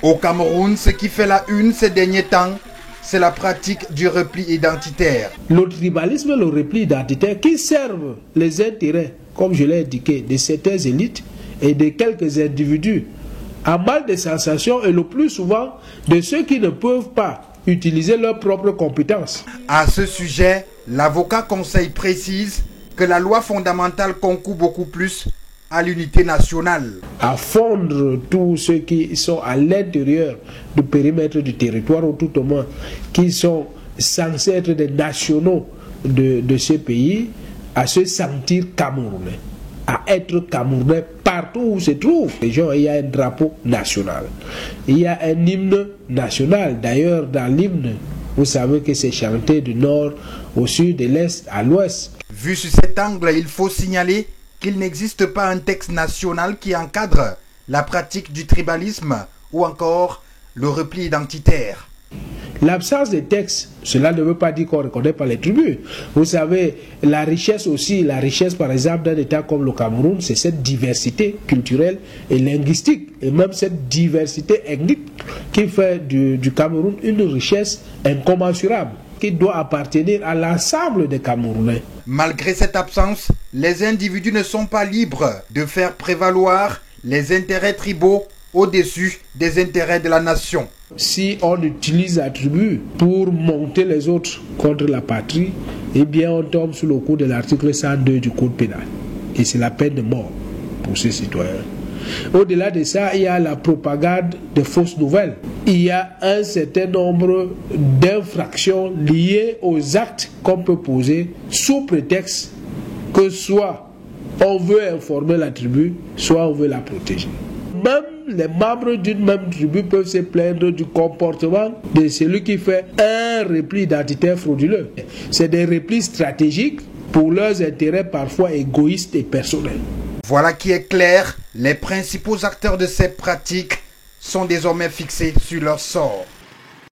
Au Cameroun, ce qui fait la une ces derniers temps, c'est la pratique du repli identitaire. Le tribalisme et le repli identitaire qui servent les intérêts, comme je l'ai indiqué, de certaines élites et de quelques individus, à mal de sensations et le plus souvent de ceux qui ne peuvent pas utiliser leurs propres compétences. À ce sujet, l'avocat conseil précise que la loi fondamentale concourt beaucoup plus à l'unité nationale. À fondre tous ceux qui sont à l'intérieur du périmètre du territoire, ou tout au moins qui sont censés être des nationaux de ce pays, à se sentir camerounais, à être camerounais partout où se trouve. Les gens, il y a un drapeau national, il y a un hymne national. D'ailleurs, dans l'hymne, vous savez que c'est chanté du nord au sud, de l'est à l'ouest. Vu sur cet angle, il faut signaler qu'il n'existe pas un texte national qui encadre la pratique du tribalisme ou encore le repli identitaire. L'absence de texte, cela ne veut pas dire qu'on ne reconnaît pas les tribus. Vous savez, la richesse aussi, la richesse par exemple d'un État comme le Cameroun, c'est cette diversité culturelle et linguistique, et même cette diversité ethnique qui fait du Cameroun une richesse incommensurable, qui doit appartenir à l'ensemble des Camerounais. Malgré cette absence, les individus ne sont pas libres de faire prévaloir les intérêts tribaux au-dessus des intérêts de la nation. Si on utilise la tribu pour monter les autres contre la patrie, eh bien on tombe sous le coup de l'article 102 du Code pénal. Et c'est la peine de mort pour ces citoyens. Au-delà de ça, il y a la propagande de fausses nouvelles. Il y a un certain nombre d'infractions liées aux actes qu'on peut poser sous prétexte que soit on veut informer la tribu, soit on veut la protéger. Même les membres d'une même tribu peuvent se plaindre du comportement de celui qui fait un repli identitaire frauduleux. C'est des replis stratégiques pour leurs intérêts parfois égoïstes et personnels. Voilà qui est clair, les principaux acteurs de ces pratiques sont désormais fixés sur leur sort.